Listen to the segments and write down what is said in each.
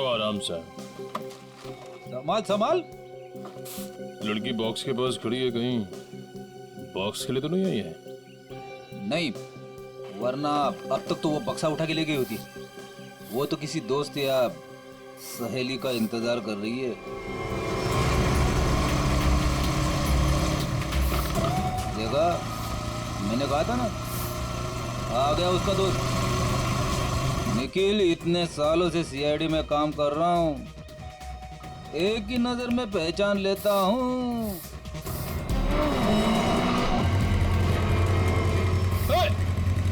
आराम से। संभाल संभाल। लड़की बॉक्स के पास खड़ी है, कहीं बॉक्स के लिए तो नहीं आई है? नहीं, वरना अब तक तो वो बक्सा उठा के ले गई होती। वो तो किसी दोस्त या सहेली का इंतजार कर रही है। देखा, मैंने कहा था ना, आ गया उसका दोस्त निखिल। इतने सालों से सीआईडी में काम कर रहा हूँ, एक ही नजर में पहचान लेता हूँ।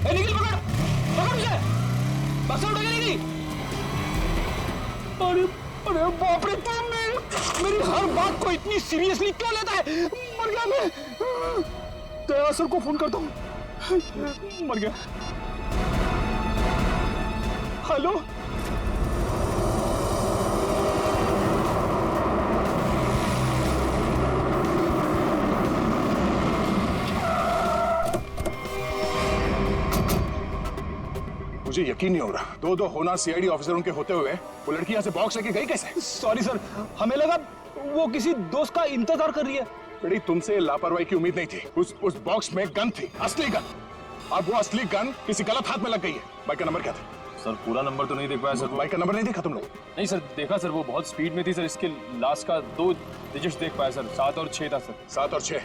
निखिल पकड़, पकड़ मुझे, बक्सा उठा के ले गई। अरे अरे बाप रे, तुम मेरी हर बात को इतनी सीरियसली क्यों लेता है? मर गया मैं। दया सर को फोन करता हूँ। मर गया। हेलो, मुझे यकीन नहीं हो रहा, दो होना सीआईडी ऑफिसरों के होते हुए वो लड़की यहाँ से बॉक्स लेके गई कैसे? सॉरी सर, हमें लगा वो किसी दोस्त का इंतजार कर रही है। बेटी, तुमसे लापरवाही की उम्मीद नहीं थी। उस बॉक्स में गन थी, असली गन। अब वो असली गन किसी गलत हाथ में लग गई है। बाइक का नंबर क्या था? सर पूरा नंबर तो नहीं देख पाया सर। बाइक का नंबर नहीं देखा तुम लोग? नहीं सर, देखा सर, वो बहुत स्पीड में थी सर। इसके लास्ट का 2 डिजिट्स देख पाया सर, 7 और 6 था सर। 7 और 6।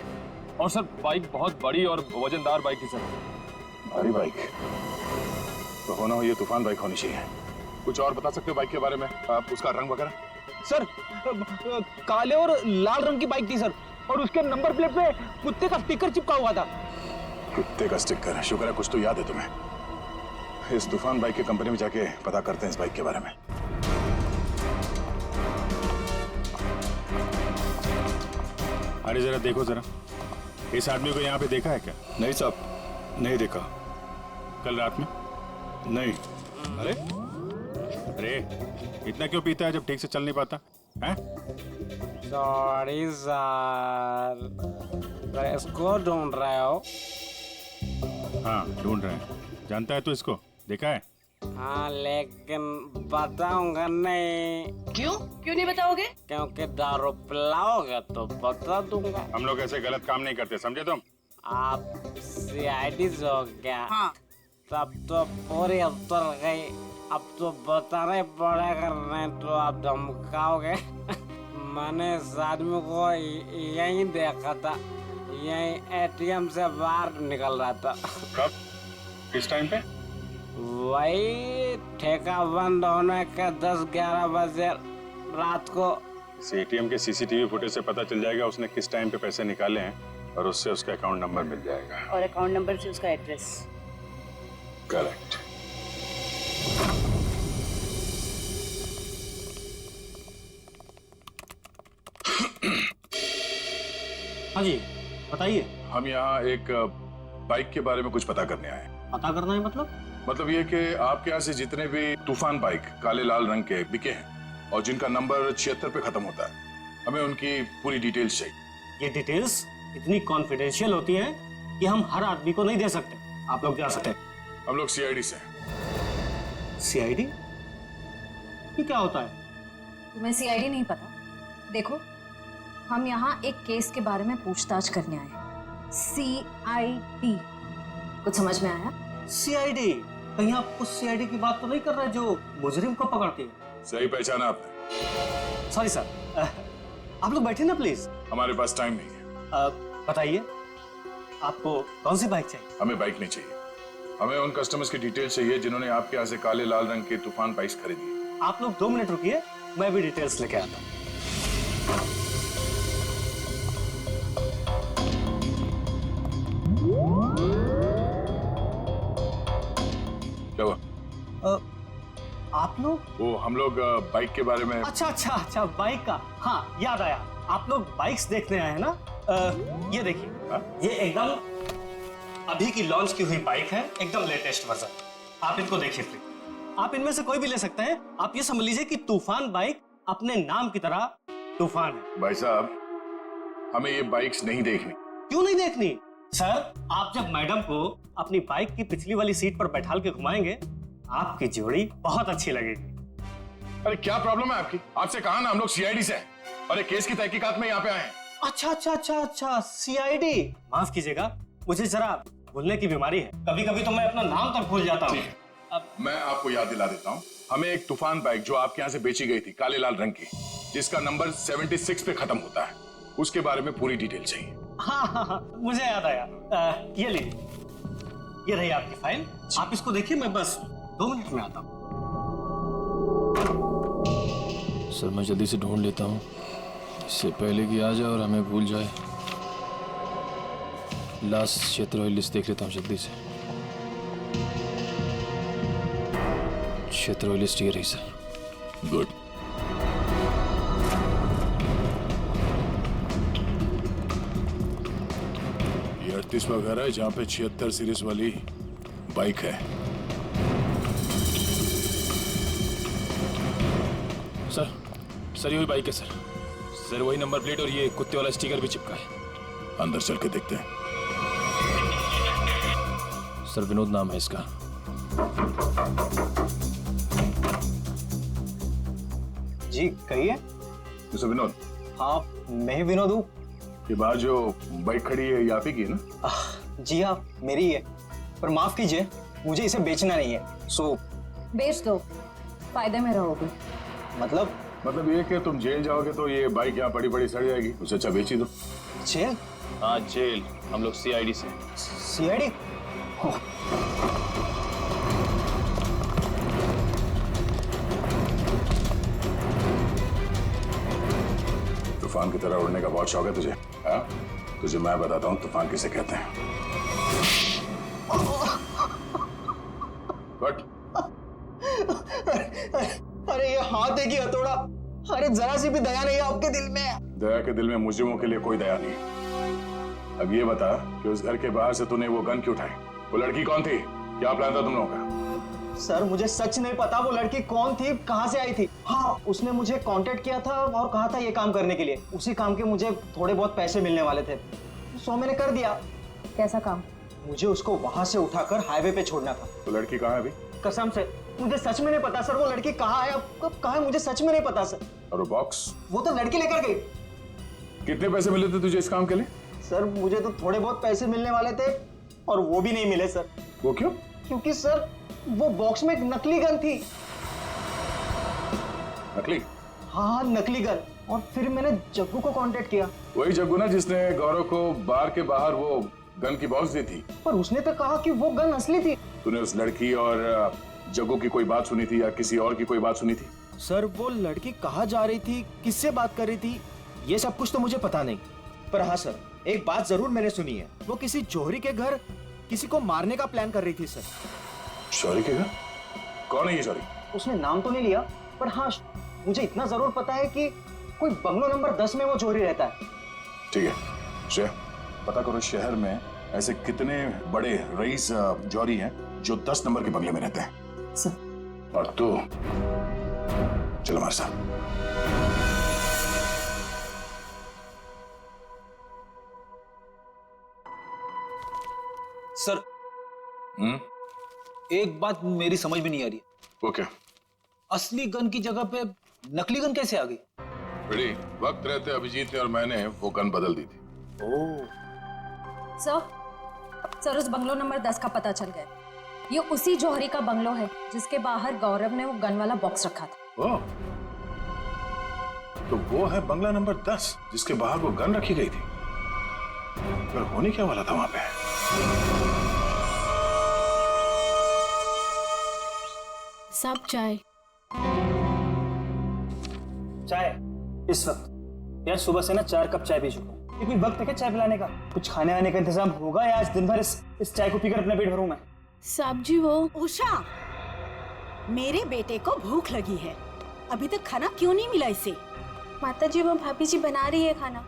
और सर बाइक बहुत बड़ी और वजनदार बाइक थी सर। भारी बाइक तो होना हो, ये तूफान बाइक होनी चाहिए। कुछ और बता सकते हो बाइक के बारे में? आप उसका रंग वगैरह? सर काले और लाल रंग की बाइक थी सर, और उसके नंबर प्लेट पे कुत्ते का स्टिकर चिपका हुआ था। कुत्ते का स्टिकर? शुक्र है कुछ तो याद है तुम्हें। इस तूफान बाइक की कंपनी में जाके पता करते हैं इस बाइक के बारे में। अरे जरा देखो जरा, इस आदमी को यहाँ पे देखा है क्या? नहीं साहब, नहीं देखा। कल रात में? नहीं। अरे अरे, इतना क्यों पीता है जब ठीक से चल नहीं पाता है? सॉरी सर, इसको ढूंढ रहे हो? हाँ ढूंढ रहे हैं। जानता है तू इसको? देखा है? हाँ, लेकिन बताऊंगा नहीं। क्यों नहीं बताओगे? क्योंकि दारू पिलाओगे तो बता दूंगा। हम लोग ऐसे गलत काम नहीं करते, समझे तुम? आप सीआईडी से हो क्या? हाँ। तब तो पूरी उतर गई। अब तो बताना ही पड़ेगा, नहीं तो आप धमकाओगे। मैंने इस आदमी को यहीं देखा था, यहीं एटीएम से बाहर निकल रहा था। कब? किस टाइम पे? वही ठेका बंद होने के 10-11 बजे रात को। इस एटीएम के सीसीटीवी फुटेज से पता चल जाएगा उसने किस टाइम पे पैसे निकाले हैं, और उससे उसका अकाउंट नंबर मिल जाएगा। और अकाउंट नंबर से उसका एड्रेस। करेक्ट। हाँ जी बताइए। हम यहाँ एक बाइक के बारे में कुछ पता करने आए। पता करना है मतलब ये कि आपके यहाँ से जितने भी तूफान बाइक काले लाल रंग के बिके हैं और जिनका नंबर 76 पे खत्म होता है, हमें उनकी पूरी डिटेल्स चाहिए। ये डिटेल्स इतनी कॉन्फिडेंशियल होती हैं कि हम हर आदमी को नहीं दे सकते। आप लोग जा सकते हैं। हम लोग सीआईडी से हैं। सीआईडी? ये क्या होता है? तुम्हें सीआईडी नहीं पता? देखो, हम यहाँ एक केस के बारे में पूछताछ करने आए हैं। सीआईडी, कुछ समझ में आया? सीआईडी? कहीं आप उस सीआईडी की बात तो नहीं कर रहे जो मुजरिम को पकड़ती है? सही पहचाना आपने। सॉरी सर, आप लोग बैठे ना प्लीज। हमारे पास टाइम नहीं है। बताइए, आपको कौन सी बाइक चाहिए? हमें बाइक नहीं चाहिए, हमें उन कस्टमर्स की डिटेल्स चाहिए जिन्होंने आपके यहाँ से काले लाल रंग के तूफान बाइक्स खरीदी। आप लोग 2 मिनट रुकिए, मैं भी डिटेल्स लेके आता हूँ। लोग? वो हम लोग बाइक के बारे में। अच्छा, बाइक का। हाँ, याद आया। आप लोग बाइक्स देखने आए हैं ना? ये देखिए, ये एकदम अभी की लॉन्च की हुई बाइक है, एकदम लेटेस्ट वर्जन। आप इनको देखिए प्लीज। आप इनमें से कोई भी ले सकते हैं। आप ये समझ लीजिए कि तूफान बाइक अपने नाम की तरह तूफान है। भाई साहब, हमें ये बाइक्स नहीं देखनी। क्यों नहीं देखनी? सर, आप जब मैडम को अपनी बाइक की पिछली वाली सीट पर बैठाल के घुमाएंगे, आपकी जोड़ी बहुत अच्छी लगेगी। अरे क्या प्रॉब्लम है आपकी? आपसे कहा ना हम लोग सीआईडी से हैं और एक केस की तहकीकात में यहाँ पे आए हैं। अच्छा, सीआईडी। माफ कीजिएगा, मुझे जरा भूलने की बीमारी है। कभी कभी तो मैं अपना नाम तक भूल जाता हूँ। अब मैं आपको याद दिला देता हूँ। हमें एक तूफान बाइक जो आपके यहाँ से बेची गई थी, काले लाल रंग की, जिसका नंबर 76 पे खत्म होता है, उसके बारे में पूरी डिटेल चाहिए। हाँ, मुझे याद आया। ये लीजिए, ये रही आपकी फाइल। आप इसको देखिए, मैं बस 2 मिनट में आता हूँ। सर मैं जल्दी से ढूंढ लेता हूँ, इससे पहले कि आ जाए और हमें भूल जाए। लास्ट क्षेत्र लिस्ट देख लेता हूँ जल्दी से। क्षेत्र लिस्ट ये रही सर। गुड। ये 38वां घर है जहाँ पे 76 सीरीज वाली बाइक है। सर यही बाइक है सर, वही नंबर प्लेट और ये कुत्ते वाला स्टिकर भी चिपका है। अंदर चल के देखते हैं। सर विनोद नाम है इसका। जी कहिए। मिस्टर विनोद। हाँ, मैं ही विनोद हूँ। ये बात जो बाइक खड़ी है ये आप ही की है ना? जी हाँ, मेरी ही है, पर माफ कीजिए, मुझे इसे बेचना नहीं है। सो बेच दो, फायदे में रहोगे। मतलब ये कि तुम जेल जाओगे तो ये बाइक यहाँ पड़ी पड़ी सड़ जाएगी, उससे अच्छा बेच ही दो। जेल? हाँ जेल, हम लोग सीआईडी से। सीआईडी? तूफान की तरह उड़ने का बहुत शौक है तुझे? हाँ? तुझे मैं बताता हूँ तूफान किसे कहते हैं। बट अरे ये हाथ है कि हथौड़ा? अरे जरा सी भी दया नहीं है आपके दिल में? दया के दिल में मुजरिमों के लिए कोई दया नहीं। अब ये बता कि उस घर के बाहर से तूने वो गन क्यों उठाई? वो लड़की कौन थी? क्या प्लान था तुम लोगों का? सर मुझे सच नहीं पता वो लड़की कौन थी, कहाँ से आई थी। हाँ, उसने मुझे कांटेक्ट किया था और कहा था ये काम करने के लिए। उसी काम के मुझे थोड़े बहुत पैसे मिलने वाले थे, सो मैंने कर दिया। कैसा काम? मुझे उसको वहां से उठाकर हाईवे पे छोड़ना था। तो लड़की कहाँ है अभी? कसम से मुझे सच में नहीं पता सर, वो लड़की कहाँ है, अब कब कहाँ है, मुझे सच में नहीं पता सर। और वो बॉक्स? वो तो लड़की लेकर गई। कितने पैसे मिले थे तुझे इस काम के लिए? सर मुझे तो थोड़े बहुत पैसे मिलने वाले थे और वो भी नहीं मिले सर। वो क्यों? क्योंकि सर वो बॉक्स में एक नकली गन थी। नकली? हाँ, नकली गन। और फिर मैंने जग्गू को कांटेक्ट किया। वही जग्गू ना जिसने गौरव को बार के बाहर वो गन की बॉक्स दी थी? पर उसने तो कहा कि वो गन असली थी। तूने उस लड़की और जग्गू की कोई बात सुनी थी या किसी और की कोई बात सुनी थी? सर वो लड़की कहाँ जा रही थी, किससे बात कर रही थी, ये सब कुछ तो मुझे पता नहीं। पर हाँ सर, एक बात जरूर मैंने सुनी है, वो किसी जौहरी के घर किसी को मारने का प्लान कर रही थी सर। जौहरी के घर? कौन है ये जौहरी? उसने नाम तो नहीं लिया, पर हाँ मुझे इतना जरूर पता है कि कोई बंगलो नंबर 10 में वो जौहरी रहता है। ठीक है श्रेया, पता करो शहर में ऐसे कितने बड़े रईस जौहरी हैं जो 10 नंबर के बंगले में रहते हैं। सर। और तू चलो हमारे साथ। सर एक बात मेरी समझ में नहीं आ रही। वो क्या? असली गन की जगह पे नकली गन कैसे आ गई? बड़ी वक्त रहते अभिजीत ने और मैंने वो गन बदल दी थी। सर उस बंगलो नंबर 10 का पता चल गया। ये उसी जौहरी का बंगलो है जिसके बाहर गौरव ने वो गन वाला बॉक्स रखा था। ओह, तो वो है बंगला नंबर 10 जिसके बाहर वो गन रखी गई थी। पर होने क्या वाला था वहां पे? सब चाय इस वक्त यार, सुबह से ना 4 कप चाय पी चुका हूँ। कोई वक्त है क्या चाय पिलाने का? कुछ खाने आने का इंतजाम होगा या आज दिन भर इस चाय को पीकर अपना पेट भरूं मैं? साहब जी वो उषा, मेरे बेटे को भूख लगी है, अभी तक खाना क्यों नहीं मिला इसे? माता जी वो भाभी जी बना रही है खाना।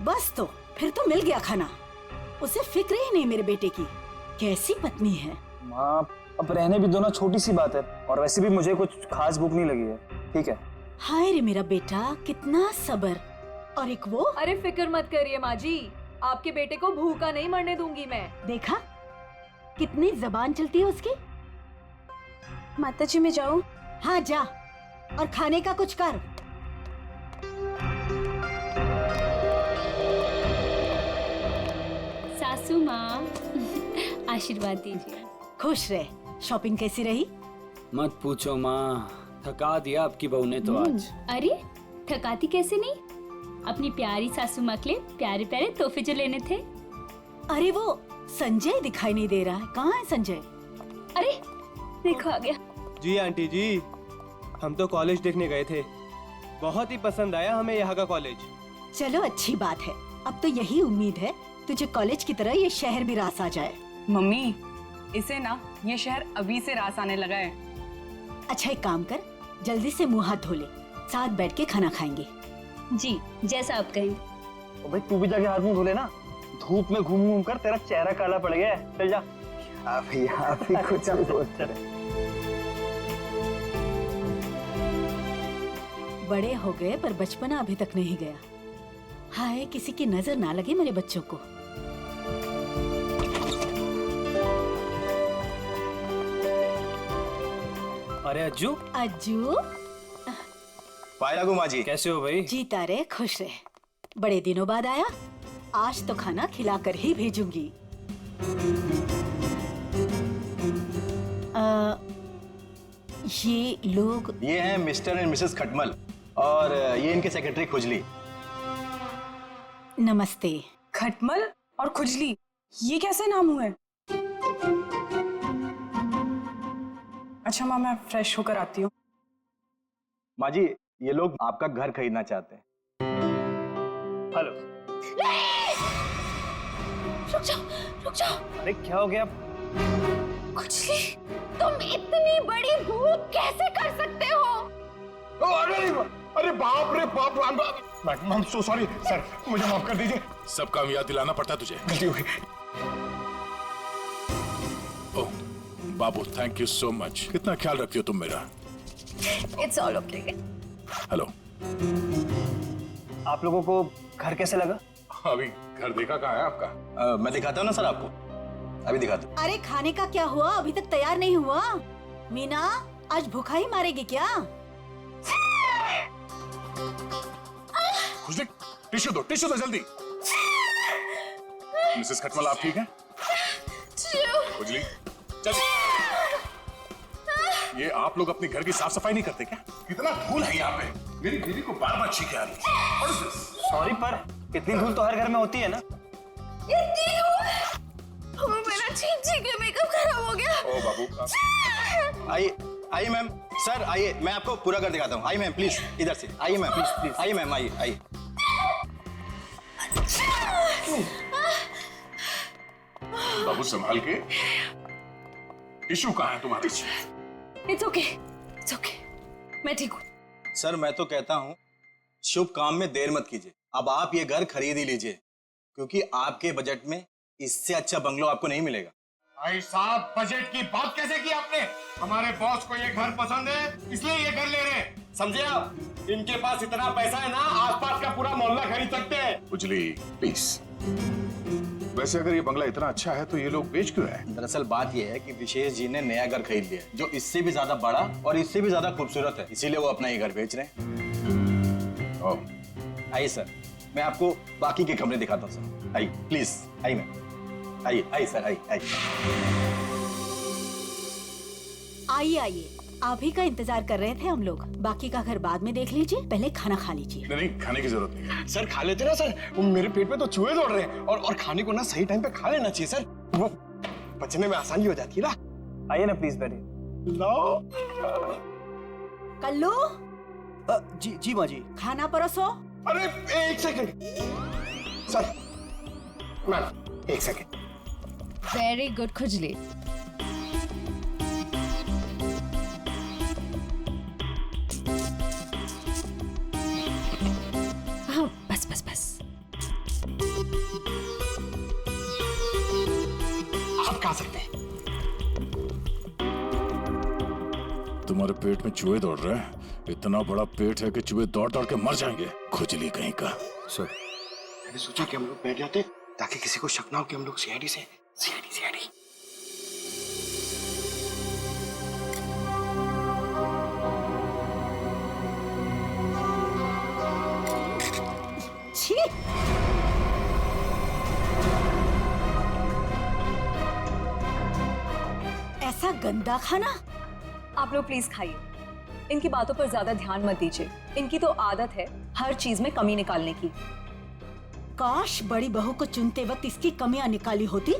बस तो फिर तो मिल गया खाना। उसे फिक्र ही नहीं मेरे बेटे की। कैसी पत्नी है। माँ अब रहने भी दो ना, छोटी सी बात है, और वैसे भी मुझे कुछ खास भूख नहीं लगी है। ठीक है। हाय रे मेरा बेटा, कितना सब्र। और एक वो। अरे फिक्र मत करिए माँ जी, आपके बेटे को भूखा नहीं मरने दूंगी मैं। देखा कितनी जबान चलती है उसकी। माता जी मैं जाऊँ? हाँ जा, और खाने का कुछ कर। सासू माँ आशीर्वाद दीजिए। खुश रहे। शॉपिंग कैसी रही? मत पूछो माँ, थका दिया आपकी बहू ने तो आज। अरे थकाती कैसे नहीं, अपनी प्यारी सासू माँ के लिए प्यारे प्यारे तोहफे जो लेने थे। अरे वो संजय दिखाई नहीं दे रहा है, कहाँ है संजय? अरे देखो आ गया। जी आंटी जी, हम तो कॉलेज देखने गए थे, बहुत ही पसंद आया हमें यहाँ का कॉलेज। चलो अच्छी बात है, अब तो यही उम्मीद है तुझे कॉलेज की तरह ये शहर भी रास आ जाए। मम्मी इसे ना ये शहर अभी से रास आने लगा है। अच्छा एक काम कर, जल्दी से मुंह हाथ धो ले, साथ बैठ के खाना खाएंगे। जी जैसा आप कहें। भाई तू भी जाके हाथ मुंह धो लेना, धूप में घूम घूम कर तेरा चेहरा काला पड़ गया है। चल जा। आप ही कुछ बोलते रहे। बड़े हो गए पर बचपना अभी तक नहीं गया। हाय किसी की नजर ना लगे मेरे बच्चों को। अरे अज्जू। अज्जू पाए लागू माँ जी, कैसे हो भाई? जीता रहे, खुश रहे। बड़े दिनों बाद आया, आज तो खाना खिलाकर ही भेजूंगी। ये लोग? ये हैं मिस्टर एंड मिसेस खटमल, और ये इनके सेक्रेटरी खुजली। नमस्ते। खटमल और खुजली, ये कैसे नाम हुए? अच्छा माँ, मैं फ्रेश होकर आती हूँ। माँ जी ये लोग आपका घर खरीदना चाहते हैं। हेलो। रुक जाओ, रुक जाओ। अरे क्या हो गया? खुजली, तुम इतनी बड़ी भूख कैसे कर सकते हो? अरे बाप रे बाप, I am so sorry sir, मुझे माफ कर दीजिए। सब काम याद दिलाना पड़ता तुझे, गलती हो गई। ओह बाबू, थैंक यू सो मच, कितना ख्याल रखती हो तुम मेरा। It's all okay. हेलो। आप लोगों को घर कैसे लगा? अभी घर देखा कहाँ है आपका? मैं दिखाता हूँ ना सर आपको, अभी दिखाता हूँ। अरे खाने का क्या हुआ, अभी तक तैयार नहीं हुआ? मीना आज भूखा ही मारेगी क्या? खुजली, टिश्यू दो जल्दी। मिसेस खटमल आप ठीक हैं? खुजली चल। ये आप लोग अपने घर की साफ सफाई नहीं करते क्या? कितना धूल है यहाँ पे, मेरी बीवी को बार बार छींके आ रही है। सॉरी पर इतनी धूल तो हर घर में होती है ना। इतनी धूल, मेरा छींक के मेकअप खराब हो गया। ओ बाबू। आइए मैम, सर आइए, मैं आपको पूरा घर दिखाता हूँ। आइए मैम प्लीज, इधर से आइए मैम, प्लीज आइए मैम, आइए। बाबू संभाल के। टिश्यू कहाँ है तुम्हारे? इट्स ओके, इट्स ओके, मैं ठीक हूँ। सर मैं तो कहता हूँ शुभ काम में देर मत कीजिए, अब आप ये घर खरीद ही लीजिए, क्योंकि आपके बजट में इससे अच्छा बंगलो आपको नहीं मिलेगा। भाई साहब, बजट की बात कैसे की आपने? हमारे बॉस को ये घर पसंद है, इसलिए ये घर ले रहे हैं, समझे आप? इनके पास इतना पैसा है ना, आसपास का पूरा मोहल्ला खरीद सकते हैं। खुजली प्लीज, वैसे अगर ये बंगला इतना अच्छा है तो ये लोग बेच क्यों रहे हैं? दरअसल बात ये है कि विशेष जी ने नया घर खरीद लिया है, जो इससे भी ज्यादा बड़ा और इससे भी ज्यादा खूबसूरत है, इसीलिए वो अपना ये घर बेच रहे हैं। आइए सर, मैं आपको बाकी के कमरे दिखाता हूँ सर। आइए प्लीज, आइए मैम, आइए सर, आइए, आप ही का इंतजार कर रहे थे हम लोग। बाकी का घर बाद में देख लीजिए, पहले खाना खा लीजिए। नहीं, खाने की जरूरत नहीं है। सर खा लेते ना सर, मेरे पेट में तो चूहे दौड़ रहे हैं, और खाने को ना सही टाइम पे खा लेना चाहिए सर, वो पचने में आसानी हो जाती है ना। आइए ना प्लीज बैठिए। लो कल्लू। जी माँ जी। खाना परोसो। अरे एक सेकंड सर, मैम एक सेकंड। वेरी गुड खुजली। क्या सकते हैं। तुम्हारे पेट में चूहे दौड़ रहे हैं। इतना बड़ा पेट है कि चूहे दौड़ दौड़ के मर जाएंगे। खुजली कहीं का। सर मैंने सोचा कि हम लोग बैठ जाते ताकि किसी को शक ना हो कि हम लोग सीआईडी से सीआईडी। छी! ऐसा गंदा खाना। आप लोग प्लीज खाइए, इनकी बातों पर ज्यादा ध्यान मत दीजिए। इनकी तो आदत है हर चीज में कमी निकालने की। काश बड़ी बहू को चुनते वक्त इसकी कमियां निकाली होती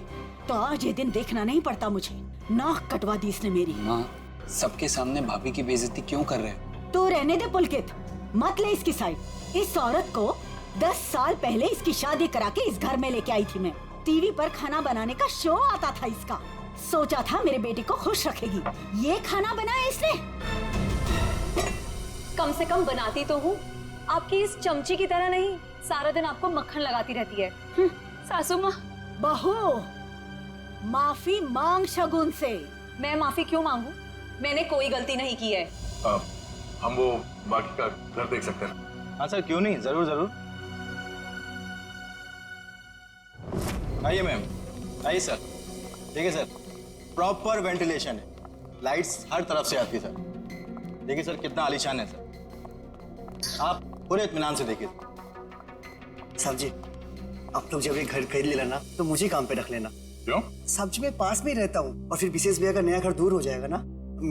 तो आज ये दिन देखना नहीं पड़ता मुझे। नाक कटवा दी इसने मेरी। माँ, सबके सामने भाभी की बेइज्जती क्यों कर रहे हो? तो रहने दे पुलकित, मत ले इसकी साइड। इस औरत को 10 साल पहले इसकी शादी करा के इस घर में लेके आई थी मैं। टीवी पर खाना बनाने का शो आता था इसका। सोचा था मेरे बेटे को खुश रखेगी। ये खाना बनाया इसने। कम से कम बनाती तो हूँ, आपकी इस चमची की तरह नहीं सारा दिन आपको मक्खन लगाती रहती है। सासू माँ। बहू, माफी मांग शगुन से। मैं माफी क्यों मांगू? मैंने कोई गलती नहीं की है। हम वो बाकी का घर देख सकते हैं? हाँ सर, क्यों नहीं, जरूर जरूर। आइए मैम, आइए सर। देखिए सर, प्रॉपर वेंटिलेशन है, लाइट्स हर तरफ से आती है सर। देखिए सर कितना आलीशान है सर, आप पूरे इत्मीनान से देखिए। साहब जी, आप लोग जब ये घर खरीद लेना ना तो मुझे काम पे रख लेना। क्यों? साहब जी मैं पास में ही रहता हूँ और फिर विशेष भैया का नया घर दूर हो जाएगा ना।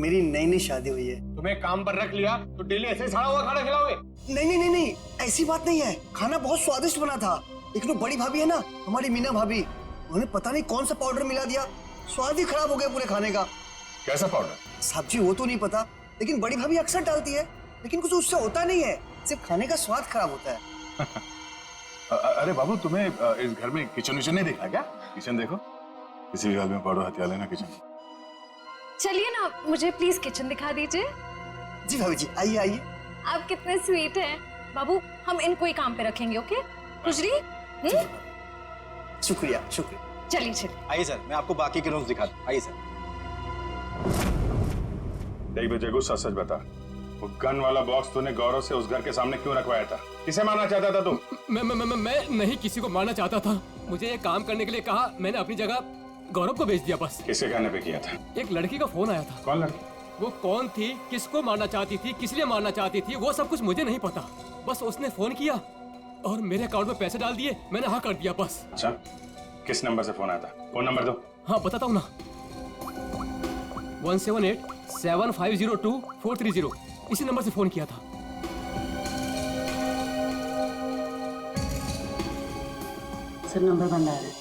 मेरी नई शादी हुई है। तुम्हें काम पर रख लिया तो डेली ऐसे सड़ा हुआ खाना खिलाओगे? नहीं, ऐसी बात नहीं है। खाना बहुत स्वादिष्ट बना था। एक तो बड़ी भाभी है ना, हमारी मीना भाभी, उन्होंने पता नहीं कौन सा पाउडर मिला दिया, स्वाद ही खराब हो गया पूरे खाने का। कैसा पाउडर? साहब जी वो तो नहीं पता, लेकिन बड़ी भाभी अक्सर डालती है, लेकिन कुछ उससे होता नहीं है, सिर्फ खाने का स्वाद खराब होता है। अरे बाबू, तुम्हें इस घर में किचन विचन नहीं देखा क्या? किचन देखो, किसी भी हाल में पाउडर हथिया लेना किचन। चलिए ना, मुझे प्लीज किचन दिखा दीजिए। जी भाभी जी, आइए आइए। आप कितने स्वीट हैं। बाबू, हम इनको ही काम पे रखेंगे, ओके? खुजरी? शुक्रिया शुक्रिया। चलिए चलिए। आइए सर, मैं आपको बाकी के रूम्स दिखा दूं। आइए सर। देख बेटे, सच सच बता, वो गन वाला बॉक्स तूने गौरव से उस घर के सामने क्यों रखवाया था? किसे मारना चाहता था तू? मैं नहीं किसी को मारना चाहता था। मुझे ये काम करने के लिए कहा, मैंने अपनी जगह गौरव को भेज दिया बस। किसके कहने पे किया था? एक लड़की का फोन आया था। कौन लड़की? वो कौन थी, किसको मारना चाहती थी, किस लिए मारना चाहती थी, वो सब कुछ मुझे नहीं पता। बस उसने फोन किया और मेरे अकाउंट में पैसे डाल दिए, मैंने हाँ कर दिया बस। अच्छा, किस नंबर से फोन आया था? फोन नंबर दो। हाँ बताता हूँ ना, 1787502 इसी नंबर से फोन किया था। सर नंबर बंद आ रहा है।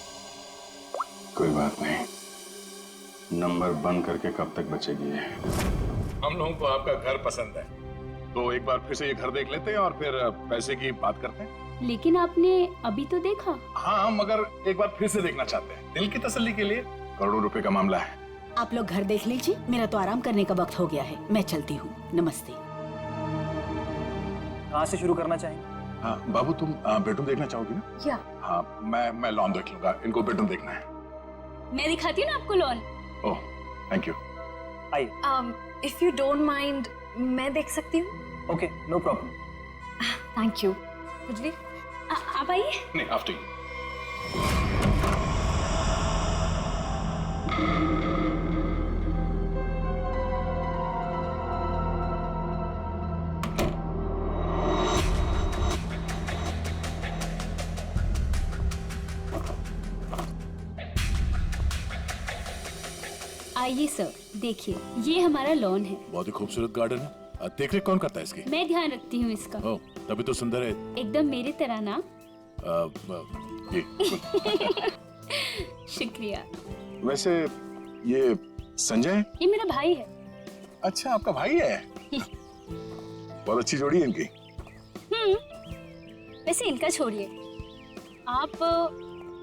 कोई बात नहीं, नंबर बंद करके कब तक बचेगी ये? हम लोगों को आपका घर पसंद है, तो एक बार फिर से ये घर देख लेते हैं और फिर पैसे की बात करते हैं। लेकिन आपने अभी तो देखा। हाँ, मगर एक बार फिर से देखना चाहते हैं, दिल की तसल्ली के लिए। करोड़ों रुपए का मामला है। आप लोग घर देख लीजिए, मेरा तो आराम करने का वक्त हो गया है, मैं चलती हूँ। नमस्ते। कहाँ से शुरू करना चाहेंगे? हाँ बाबू, तुम बेडरूम देखना चाहोगी ना? या हाँ, मैं लॉन देख लूंगा, इनको बेडरूम देखना है। मैं दिखाती हूँ ना आपको लॉन। Oh, thank you. आइए। इफ यू डोंट माइंड, मैं देख सकती हूँ? Okay, no problem. Thank you. खुजली, आप आइए। नहीं, आफ्टर यू। आइए सर, देखिए ये हमारा लॉन है। बहुत ही खूबसूरत गार्डन है। देख रेख कौन करता है इसकी? मैं ध्यान रखती हूँ इसका। ओह, तभी तो सुंदर है। एकदम मेरी तरह ना। ये शुक्रिया। वैसे ये संजय? ये मेरा भाई है। अच्छा, आपका भाई है? बहुत अच्छी जोड़ी है इनकी। वैसे इनका छोड़िए, आप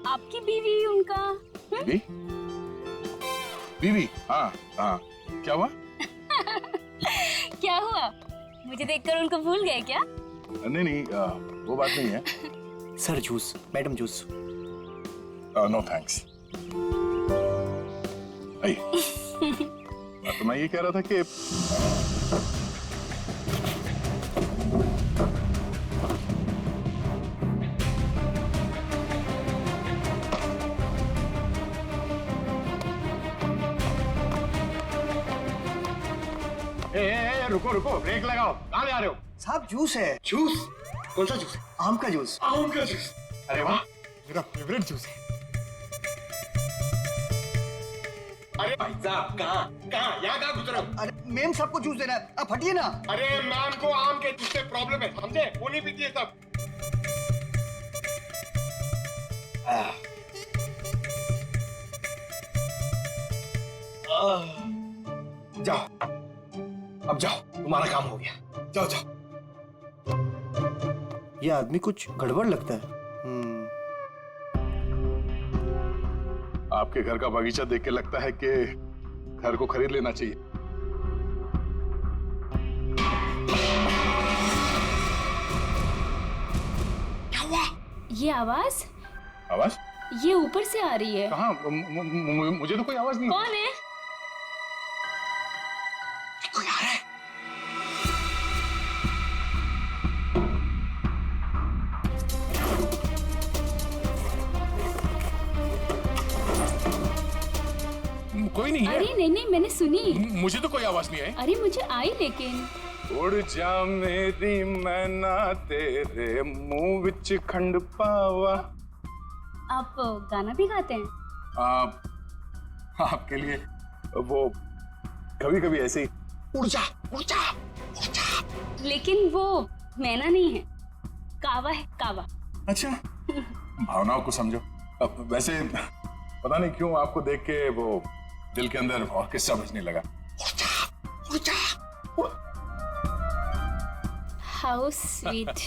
आपकी बीवी उनका। बीवी? बीवी? हाँ हाँ, क्या हुआ? क्या हुआ? मुझे देखकर उनको भूल गए क्या? नहीं, वो बात नहीं है। Sir juice, madam juice. No thanks. आइए। तो मैं ये कह रहा था कि रुको रुको, ब्रेक लगाओ, कहाँ ले आ रहे हो? साहब जूस है। जूस? कौन सा जूस है? आम का जूस। आम का जूस? अरे वाह, मेरा फेवरेट जूस है। अरे भाई साहब, कहाँ यहाँ कहाँ घुस रहे हो? अरे मेम साहब को जूस देना है, आप हटिए ना। अरे मैम को आम के जूस से प्रॉब्लम है, समझे? वो नहीं पीती है सब। जाओ, अब जाओ, तुम्हारा काम हो गया। जाओ जाओ। ये आदमी कुछ गड़बड़ लगता है। आपके घर का बगीचा देख के लगता है कि घर को खरीद लेना चाहिए। क्या हुआ? ये आवाज आवाज? ये ऊपर से आ रही है। कहाँ? मुझे तो कोई आवाज नहीं। कौन है? कोई आ रहा है। कोई नहीं है। अरे नहीं, मैंने सुनी। मुझे तो कोई आवाज नहीं आई। अरे मुझे आई, लेकिन उड़ जा मेरी मैना तेरे मुंह विच खंड पावा। आप गाना भी गाते हैं? आपके लिए वो कभी कभी ऐसे ही। उड़ जा, उड़ जा, उड़ जा। लेकिन वो मैना नहीं है, कावा है, कावा। अच्छा, भावनाओं को समझो। अब वैसे पता नहीं क्यों आपको देख के वो दिल के अंदर और किस्सा बजने लगा। उड़ जा, उड़ जा। How sweet.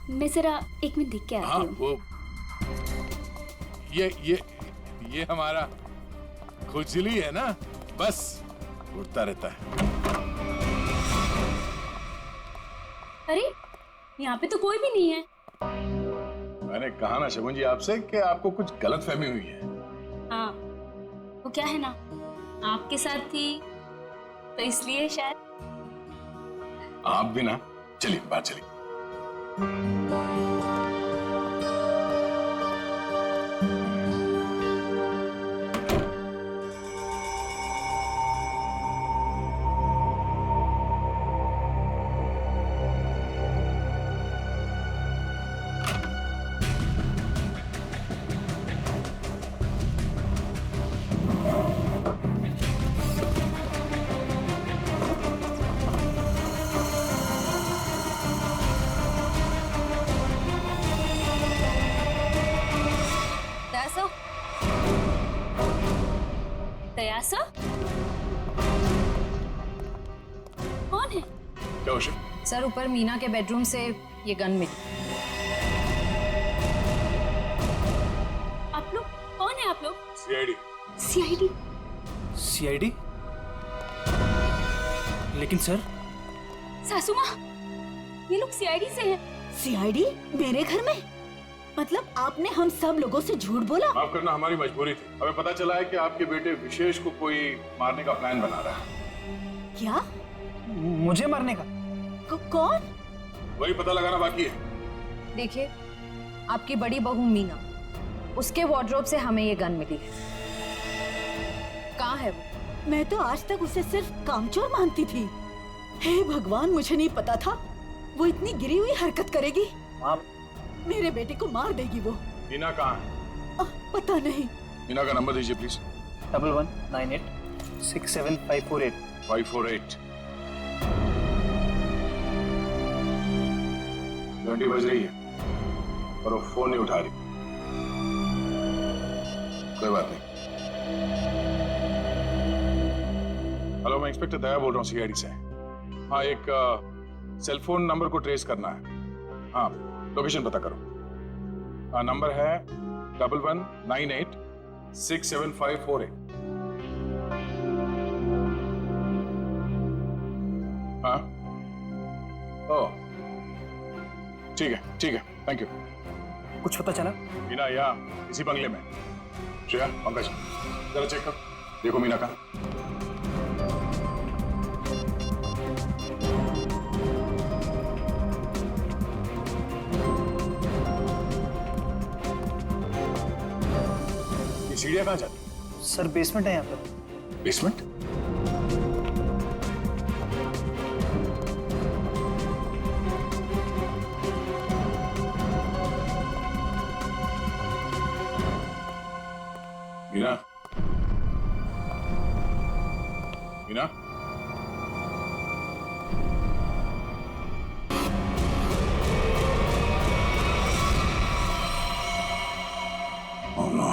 मैं जरा एक मिनट देख के आती हूँ। वो ये हमारा खुजली है ना, बस उड़ता रहता है। अरे यहाँ पे तो कोई भी नहीं है। मैंने कहा ना शगुन जी आपसे कि आपको कुछ गलतफहमी हुई है। हाँ, वो क्या है ना, आपके साथ थी तो इसलिए शायद। आप भी ना। चलिए बात चलिए। दयासा? कौन है? क्या हुआ? सर, ऊपर मीना के बेडरूम से ये गन मिली। आप लोग कौन है? आप लोग? सीआईडी। सीआईडी? सीआईडी? लेकिन सर, सासू माँ, ये लोग सीआईडी से हैं। सीआईडी मेरे घर में? मतलब आपने हम सब लोगों से झूठ बोला? माफ करना, हमारी मजबूरी थी। हमें पता चला है कि आपके बेटे विशेष को कोई मारने का प्लान बना रहा है। क्या? मुझे मारने का? कौन? वही पता लगाना बाकी है। देखिए, आपकी बड़ी बहू मीना, उसके वार्डरोब से हमें ये गन मिली है। कहाँ है वो? मैं तो आज तक उसे सिर्फ कामचोर मानती थी। हे भगवान, मुझे नहीं पता था वो इतनी गिरी हुई हरकत करेगी। मेरे बेटे को मार देगी वो। मीना कहाँ है? पता नहीं। मीना का नंबर दीजिए प्लीज। 1198675548। 548। घंटी बज रही है और वो फोन नहीं उठा रही। कोई बात नहीं। हेलो, मैं इंस्पेक्टर दया बोल रहा हूँ सीआईडी से। हाँ, एक सेल फोन नंबर को ट्रेस करना है। हाँ, लोकेशन पता करो। हाँ, नंबर है 1198675548। हाँ, ओ ठीक है, थैंक यू। कुछ पता चला? मीना यहाँ इसी बंगले में। श्रेया, पंकज, जरा चेक कर, देखो मीना का। ये सीढ़ियाँ कहाँ जाती? सर बेसमेंट है यहाँ पर। Basement? Meena, Meena, oh no.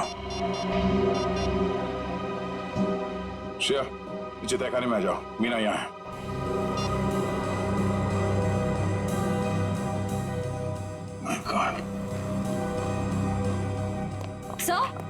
Shreya, नीचे तहखाने में आ जाओ, मीना यहाँ है। My God. सर,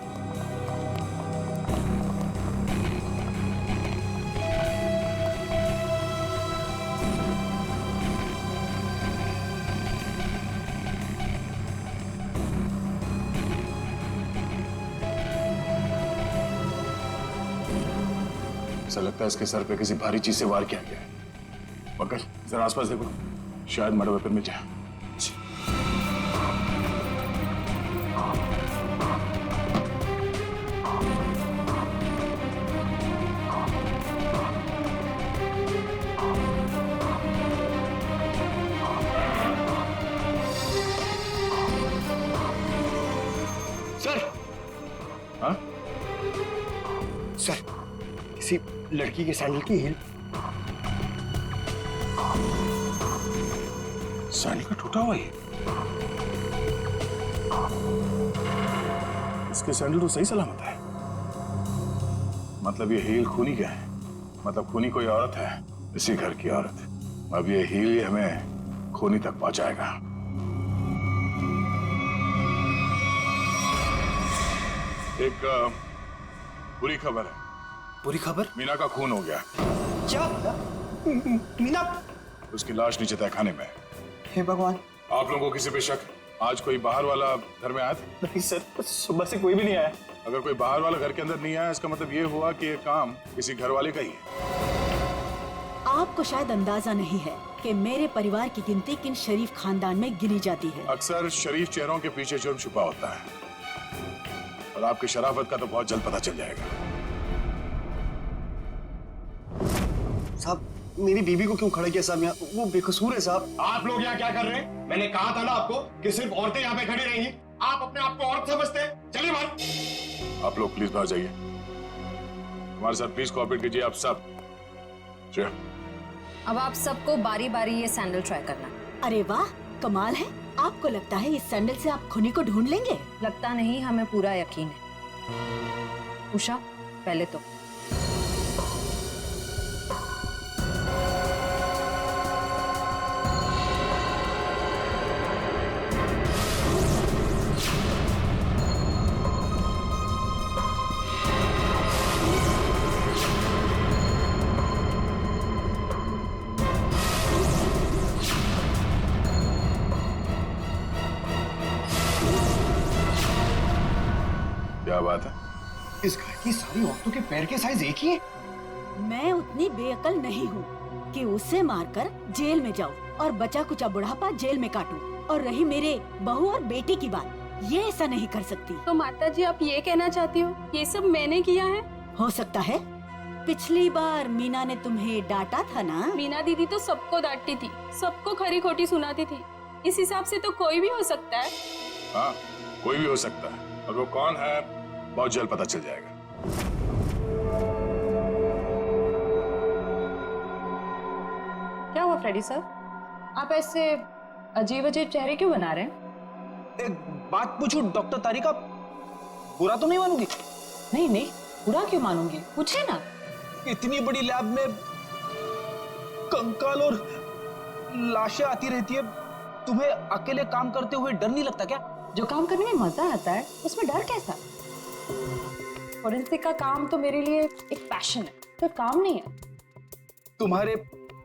ऐसा लगता है इसके सर पे किसी भारी चीज से वार किया गया है। पंकज, जरा आसपास देखो, शायद मर्डर वेपन में जाए। सर, हाँ? सर, किसी लड़की के सैंडल की हील। सैंडल का टूटा हुआ है। इसके सैंडल तो सही सलामत है। मतलब ये हील खूनी क्या है? मतलब खूनी कोई औरत है, इसी घर की औरत। अब ये हील ही हमें खूनी तक पहुंचाएगा। एक बुरी खबर है। बुरी खबर? मीना का खून हो गया। क्या? मीना? उसकी लाश नीचे तहखाने में है। हे भगवान। आप लोगों को किसी पे शक? आज कोई बाहर वाला घर में आया था? नहीं सर, सुबह से कोई भी नहीं आया। अगर कोई बाहर वाला घर के अंदर नहीं आया, इसका मतलब ये हुआ कि ये काम किसी घर वाले का ही है। आपको शायद अंदाजा नहीं है कि मेरे परिवार की गिनती किन शरीफ खानदान में गिनी जाती है। अक्सर शरीफ चेहरों के पीछे जुर्म छुपा होता है, और आपकी शराफत का तो बहुत जल्द पता चल जाएगा। साहब, मेरी बीबी को क्यों खड़ा किया साहब यहाँ? वो बेकसूर है साहब। आप लोग यहाँ क्या कर रहे हैं? मैंने कहा था ना आपको कि सिर्फ औरतें यहाँ पे खड़ी रहेंगी। आप अपने आप को औरत समझते हैं? चलिए बाहर। आप लोग प्लीज बाहर जाइए। हमारे साथ प्लीज कोऑपरेट कीजिए आप सब। श्रेया, अब आप सबको बारी बारी ये सैंडल ट्राई करना है। अरे वाह, कमाल है। आपको लगता है इस सैंडल से आप खूनी को ढूंढ लेंगे? लगता नहीं, हमें पूरा यकीन है। उषा, पहले तो क्या बात है? इस घर की सारी औरतों के पैर के साइज एक ही है। मैं उतनी बेअकल नहीं हूँ कि उसे मारकर जेल में जाऊँ और बचा कुचा बुढ़ापा जेल में काटूं। और रही मेरे बहू और बेटी की बात, ये ऐसा नहीं कर सकती। तो माता जी, आप ये कहना चाहती हो ये सब मैंने किया है? हो सकता है। पिछली बार मीना ने तुम्हें डांटा था ना? मीना दीदी तो सबको डांटती थी, सबको खरी खोटी सुनाती थी। इस हिसाब से तो कोई भी हो सकता है। हाँ, कोई भी हो सकता है, और वो कौन है बहुत जल्द पता चल जाएगा। क्या हुआ फ्रेडी सर? आप ऐसे अजीब अजीब चेहरे क्यों बना रहे हैं? एक बात पूछूं डॉक्टर तारिका, बुरा तो नहीं मानूंगी? नहीं नहीं, बुरा क्यों मानूंगी, पूछे ना। इतनी बड़ी लैब में कंकाल और लाशें आती रहती है, तुम्हें अकेले काम करते हुए डर नहीं लगता क्या? जो काम करने में मजा आता है उसमें डर कैसा? फोरेंसिक का काम तो मेरे लिए एक पैशन है, तो काम नहीं है। तुम्हारे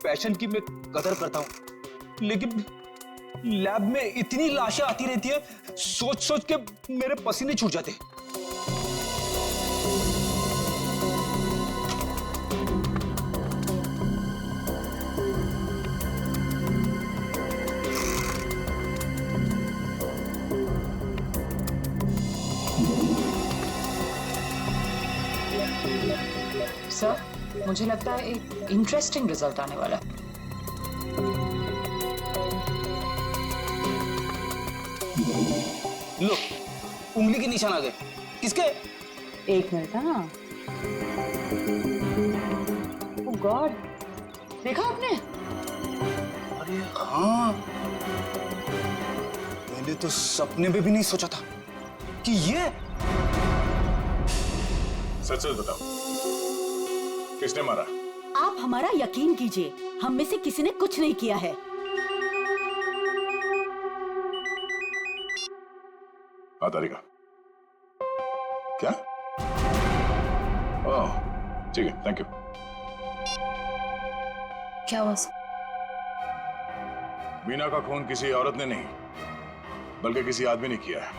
पैशन की मैं कदर करता हूँ, लेकिन लैब में इतनी लाशें आती रहती है, सोच सोच के मेरे पसीने छूट जाते। सर, मुझे लगता है एक इंटरेस्टिंग रिजल्ट आने वाला है। लो, उंगली के निशान आ गए। किसके? एक मिनट। हाँ, ओह गॉड, देखा आपने? अरे हाँ, मैंने तो सपने में भी नहीं सोचा था कि ये। सच सच बताओ, किसने मारा? आप हमारा यकीन कीजिए, हम में से किसी ने कुछ नहीं किया है। हाँ तारिका, क्या? ओह ठीक है, थैंक यू। क्या हुआ? मीना का खून किसी औरत ने नहीं, बल्कि किसी आदमी ने किया है।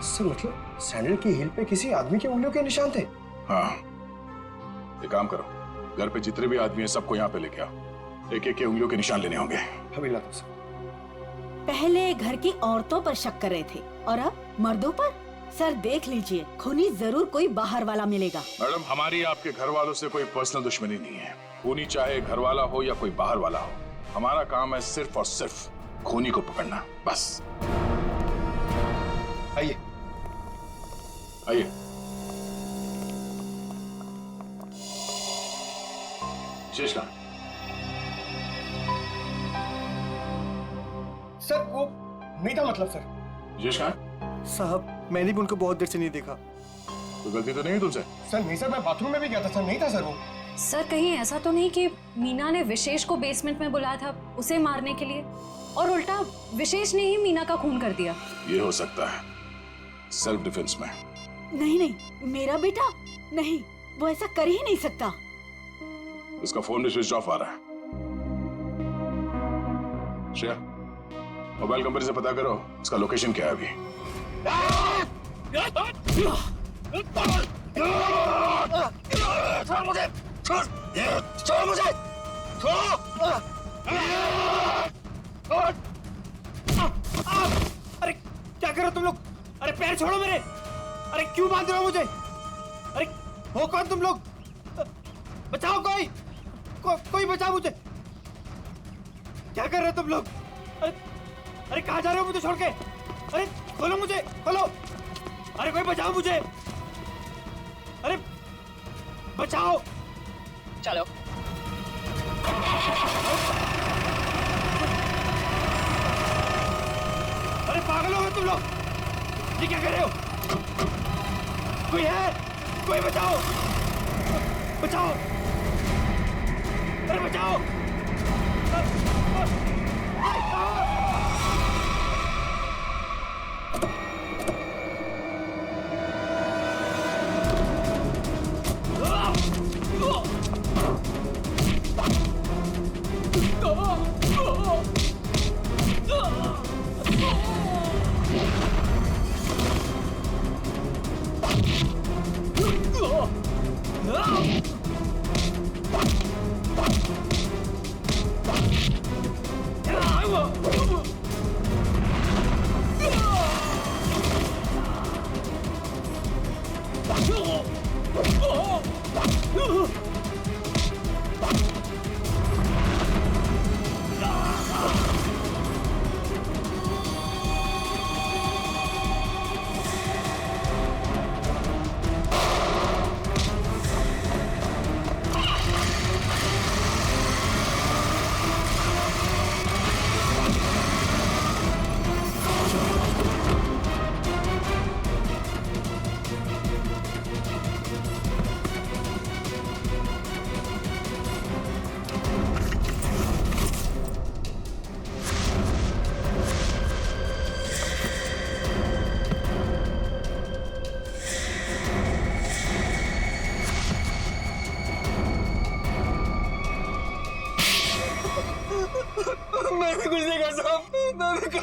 सर मतलब सैंडल की हील पे किसी आदमी की उंगलियों के निशान थे? हाँ, एक काम करो, घर पे जितने भी आदमी हैं सबको यहाँ पे लेके आओ। एक एक के उंगलियों के निशान लेने होंगे। अभी लाता हूं सर। पहले घर की औरतों पर शक कर रहे थे और अब मर्दों पर। सर देख लीजिए, खूनी जरूर कोई बाहर वाला मिलेगा। मैडम, हमारी आपके घर वालों से कोई पर्सनल दुश्मनी नहीं है। खूनी चाहे घर वाला हो या कोई बाहर वाला हो, हमारा काम है सिर्फ और सिर्फ खूनी को पकड़ना, बस। आइए आइए। शेष कहाँ? सर वो नहीं था, मतलब सर। शेष कहाँ? साहब मैंने भी उनको बहुत देर से नहीं देखा। तो गलती तो नहीं है तुमसे? सर नहीं सर, मैं बाथरूम में भी गया था सर, नहीं था सर वो। सर कहीं ऐसा तो नहीं कि मीना ने विशेष को बेसमेंट में बुलाया था उसे मारने के लिए, और उल्टा विशेष ने ही मीना का खून कर दिया? ये हो सकता है, सेल्फ डिफेंस में। नहीं नहीं, मेरा बेटा नहीं, वो ऐसा कर ही नहीं सकता। इसका फोन भी स्विच ऑफ आ रहा है। श्रेया, मोबाइल कंपनी से पता करो इसका लोकेशन क्या है अभी। छोड़ मुझे, छोड़, छोड़ मुझे, छोड़। अरे क्या कर रहे हो तुम लोग? अरे पैर छोड़ो मेरे। अरे क्यों बांध रहे हो मुझे? अरे हो कौन तुम लोग? बचाओ कोई, कोई बचाओ मुझे। क्या कर रहे हो तुम लोग? अरे कहाँ जा रहे हो मुझे छोड़ के? अरे खोलो मुझे, खोलो। अरे कोई बचाओ मुझे। अरे बचाओ। चलो। अरे पागल हो गए तुम लोग? ये क्या कर रहे हो? कोई है? कोई बचाओ, बचाओ। अरे बचाओ।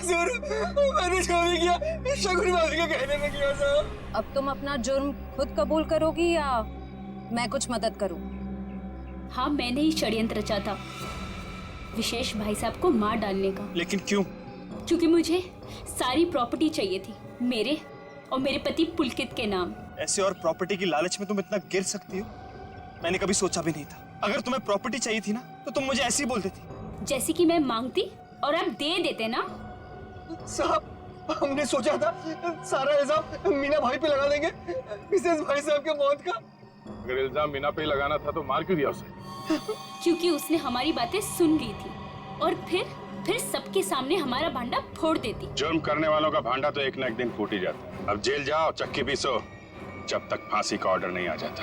कसूर मैंने जो भी किया शगुन भाभी के कहने में किया साहब। अब तुम अपना जुर्म खुद कबूल करोगी या मैं कुछ मदद करूं? हाँ, मैंने ही षड्यंत्र रचा था विशेष भाई साहब को मार डालने का। लेकिन क्यों? क्योंकि मुझे सारी प्रॉपर्टी चाहिए थी, मेरे और मेरे पति पुलकित के नाम। ऐसे और प्रॉपर्टी की लालच में तुम इतना गिर सकती हो, मैंने कभी सोचा भी नहीं था। अगर तुम्हें प्रॉपर्टी चाहिए थी ना तो तुम मुझे ऐसे ही बोल देती। जैसे कि मैं मांगती और आप दे देते ना। साहब हमने सोचा था सारा इल्जाम मीना भाई पे लगा देंगे, मिसेस भाई साहब के मौत का। अगर इल्जाम मीना पे लगाना था तो मार क्यों दिया उसे? क्योंकि उसने हमारी बातें सुन ली थी और फिर सबके सामने हमारा भांडा फोड़ देती। जुर्म करने वालों का भांडा तो एक न एक दिन फूट ही जाता है। अब जेल जाओ, चक्की पीसो, जब तक फांसी का ऑर्डर नहीं आ जाता।